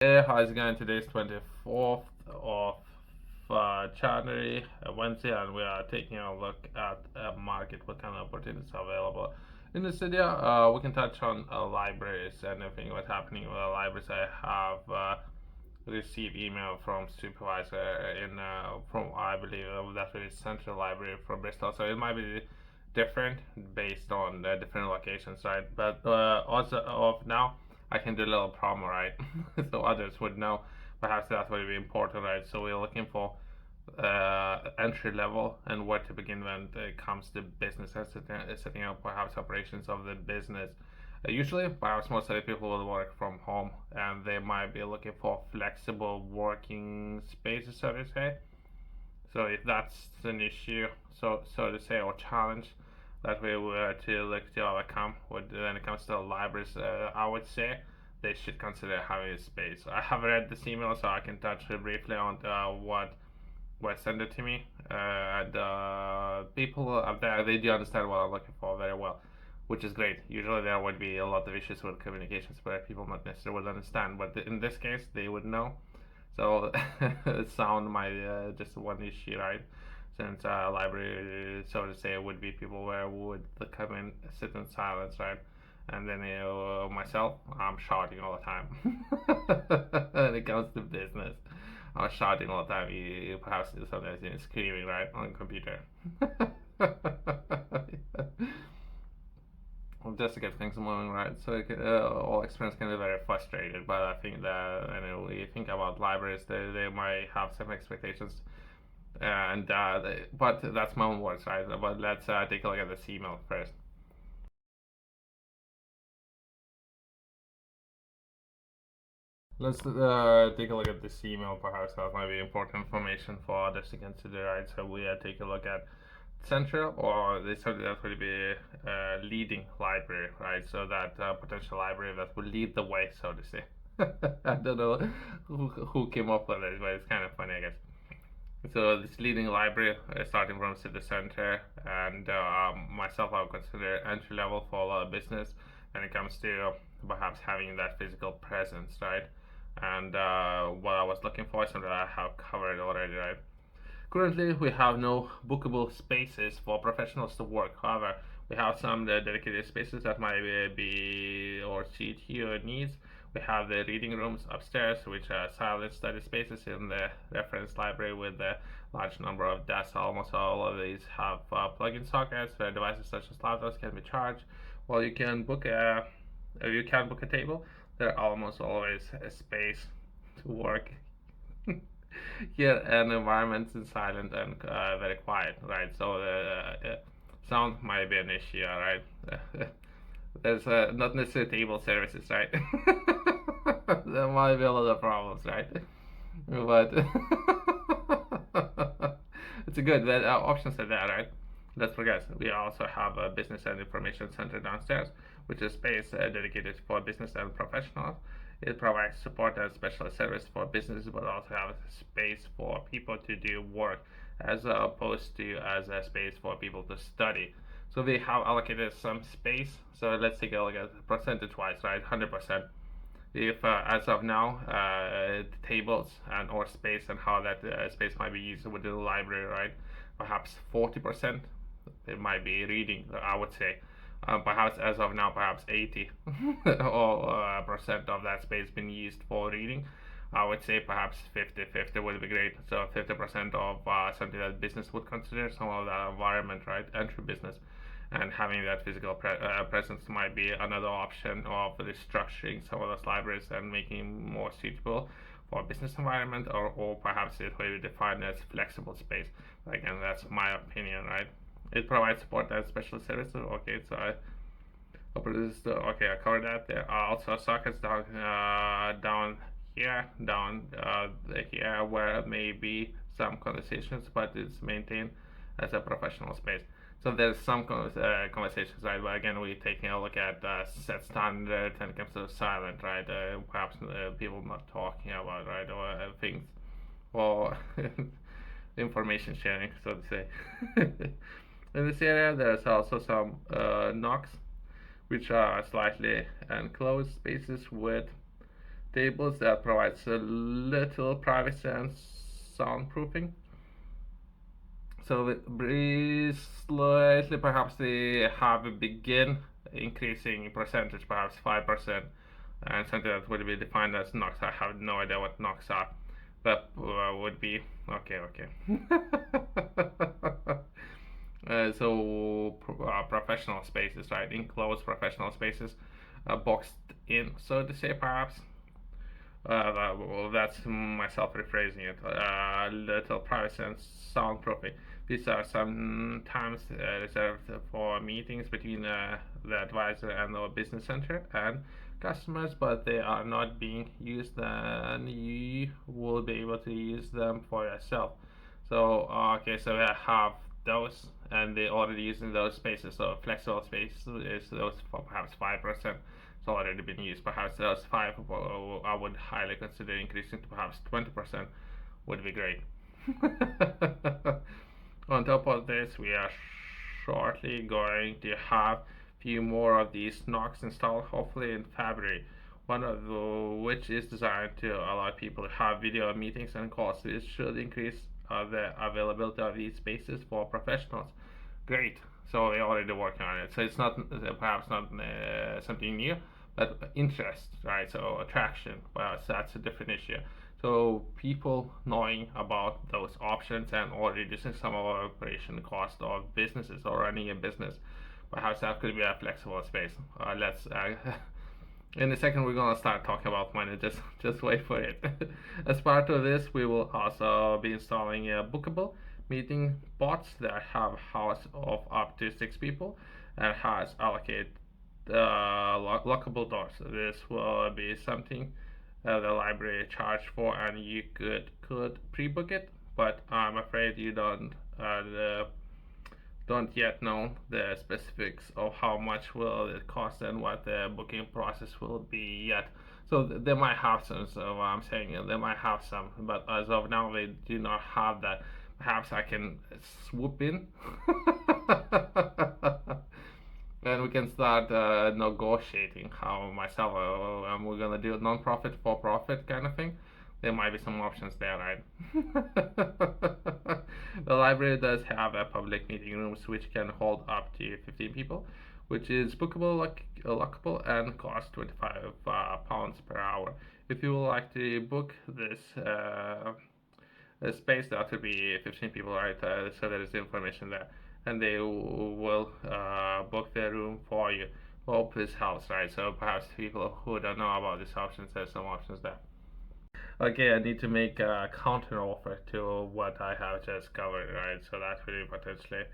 Hey, how's it going? Today's 24th of January, Wednesday, and we are taking a look at market, what kind of opportunities are available in the city. We can touch on libraries and everything what's happening with the libraries. I have received email from supervisor from I believe that is Central Library from Bristol, so it might be different based on the different locations, right? But also of now I can do a little promo, right? So others would know. Perhaps that would be important, right? So we're looking for entry level and where to begin when it comes to business and setting up perhaps operations of the business. Usually, perhaps most of the people will work from home and they might be looking for flexible working spaces, so to say. So if that's an issue, so to say, or challenge that we were to look to overcome when it comes to libraries, I would say they should consider having a space. I have read this email, so I can touch briefly on what was sent it to me. And people up there, they do understand what I'm looking for very well, which is great. Usually there would be a lot of issues with communications where people not necessarily would understand, but in this case, they would know. So sound might just one issue, right? Since library, so to say, would be people where would come in, sit in silence, right? And then myself, I'm shouting all the time. When it comes to business, I'm shouting all the time. You perhaps sometimes you're screaming, right, on the computer. Just to get things moving, right? So all experience can be very frustrated, but I think that when you think about libraries, they might have some expectations, and but that's my own words, right? But let's take a look at the email first. Let's take a look at this email. Perhaps that might be important information for others to consider, right? So we take a look at central, or they said that would be leading library, right? So that potential library that will lead the way, so to say. I don't know who came up with it, but it's kind of funny, I guess. So this leading library, starting from city center, and myself, I would consider entry level for a lot of business when it comes to perhaps having that physical presence, right? And what I was looking for is something that I have covered already, right? Currently, we have no bookable spaces for professionals to work. However, we have some dedicated spaces that might be or suit your needs. We have the reading rooms upstairs, which are silent study spaces in the reference library with a large number of desks. Almost all of these have plug-in sockets where devices such as laptops can be charged. While you can book a table, there are almost always a space to work. Here, an environment is silent and very quiet, right? So the sound might be an issue, right? There's not necessarily table services, right? There might be a lot of problems, right? But it's a good that options are there, right? Let's forget. We also have a business and information center downstairs, which is space dedicated for business and professionals. It provides support and special service for businesses, but also have space for people to do work, as opposed to as a space for people to study. So they have allocated some space. So let's take a look at percentage-wise, right? 100%. If as of now, tables and or space and how that space might be used within the library, right? Perhaps 40%. It might be reading, I would say. Perhaps as of now, perhaps 80 or percent of that space being used for reading. I would say perhaps 50-50 would be great. So 50% of something that business would consider, some of that environment, right? Entry business. And having that physical presence might be another option of restructuring some of those libraries and making more suitable for business environment, or perhaps it will be defined as flexible space. Again, that's my opinion, right? It provides support and special services. Okay, so okay, I covered that. There are also sockets down here, here, where maybe some conversations, but it's maintained as a professional space. So there's some conversations, right? But again, we're taking a look at set standards and it comes to silent, right? Perhaps people not talking about, right, or things, or information sharing, so to say. In this area, there's also some nooks, which are slightly enclosed spaces with tables that provides a little privacy and soundproofing. So slightly, perhaps they have a begin increasing percentage, perhaps 5%, and something that would be defined as knocks. I have no idea what knocks are. That would be okay. So professional spaces, right? Enclosed professional spaces, boxed in, so to say, perhaps. Well, that's myself rephrasing it. Little privacy and soundproofing. These are sometimes reserved for meetings between the advisor and the business center and customers, but they are not being used, and you will be able to use them for yourself. So, okay, so I have those, and they already using those spaces. So, flexible space is those for perhaps 5%. It's already been used. Perhaps those 5, I would highly consider increasing to perhaps 20%. Would be great. On top of this, we are shortly going to have few more of these knocks installed, hopefully in February. One of which is designed to allow people to have video meetings and calls. This should increase the availability of these spaces for professionals. Great. So we're already working on it. So it's not perhaps not something new, but interest, right? So attraction. Well, so that's a different issue. So people knowing about those options and or reducing some of our operation cost of businesses or running a business. Perhaps that could be a flexible space. Let's in a second we're gonna start talking about money. Just wait for it. As part of this, we will also be installing a bookable meeting bots that have house of up to 6 people and has allocated lockable doors. This will be something the library charged for, and you could pre-book it, but I'm afraid you don't yet know the specifics of how much will it cost and what the booking process will be yet. So they might have some. So I'm saying they might have some, but as of now they do not have that. Perhaps I can swoop in and we can start negotiating how myself we're gonna do a non-profit for profit kind of thing. There might be some options there, right? The library does have a public meeting rooms which can hold up to 15 people, which is bookable, lockable, and costs 25 pounds per hour. If you would like to book this space, that would be 15 people, right? So there is information there, and they will book their room for you. Hope this helps, right? So perhaps people who don't know about these options, there's some options there. Okay, I need to make a counter offer to what I have just covered, right? So that will be potentially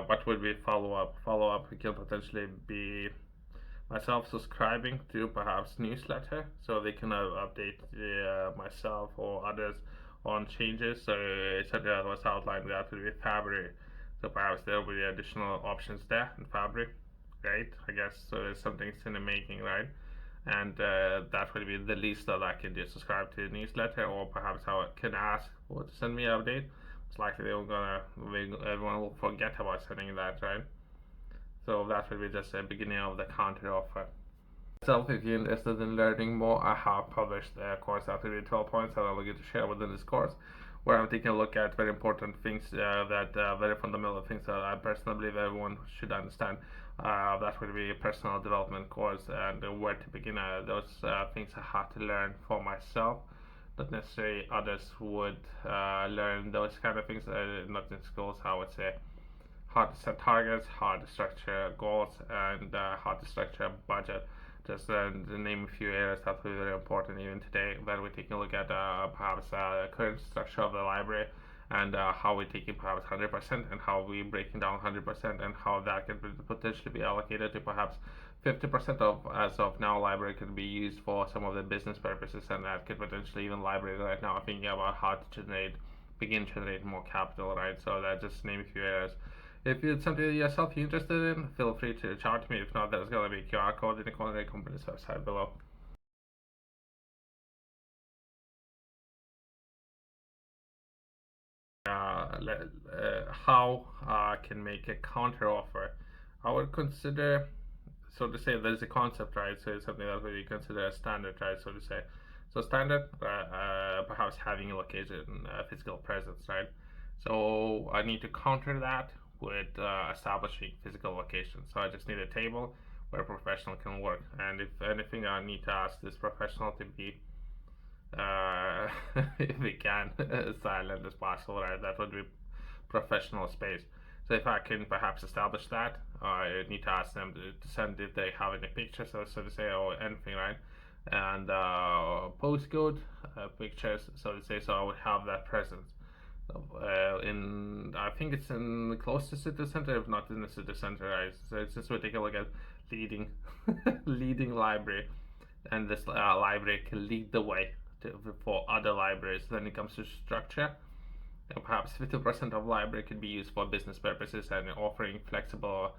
what would be follow up? Follow up can potentially be myself subscribing to perhaps newsletter so they can update myself or others on changes. So something that was outlined that will be February. So perhaps there will be additional options there in February. Right? I guess so. There's something in the making, right? And that will be the least that I can do. Subscribe to the newsletter, or perhaps I can ask or to send me an update. It's likely everyone will forget about sending that, right? So that will be just the beginning of the counter offer. So if you're interested in learning more, I have published a course that will be 12 points that I'm going to share within this course, where I'm taking a look at very important things very fundamental things that I personally believe everyone should understand. That will be a personal development course and where to begin. Those things I have to learn for myself. Not necessarily others would learn those kind of things, not in schools, I would say. How to set targets, how to structure goals, and how to structure a budget. Just to name a few areas that will be very important even today. Then we're taking a look at perhaps current structure of the library and how we're taking perhaps 100% and how we're breaking down 100% and how that can potentially be allocated to perhaps 50% of, as of now, library can be used for some of the business purposes, and that could potentially even library right now thinking about how to begin generating more capital, right? So that just name a few areas. If it's something yourself you're interested in, feel free to reach out to me. If not, there's going to be a QR code in the culinary company's website below. How I can make a counter offer. I would consider, so to say, there's a concept, right? So it's something that we consider a standard, right? So to say, So standard, perhaps having a location, physical presence, right? So I need to counter that with establishing physical location. So I just need a table where a professional can work. And if anything, I need to ask this professional to be, if we can, as silent as possible, right? That would be professional space. So if I can perhaps establish that, I need to ask them to send if they have any pictures, so to say, or anything, right? And postcode pictures, so to say, so I would have that present. In I think it's in close to city center, if not in the city center, right? So it's just we take a look at leading leading library, and this library can lead the way for other libraries. Then it comes to structure. Perhaps 50% of library can be used for business purposes and offering flexible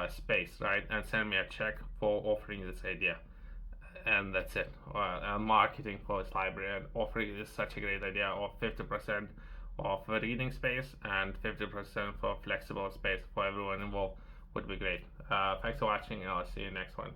space, right? And send me a check for offering this idea. And that's it. Marketing for this library and offering is such a great idea of 50% of reading space and 50% for flexible space for everyone involved would be great. Thanks for watching, and I'll see you next one.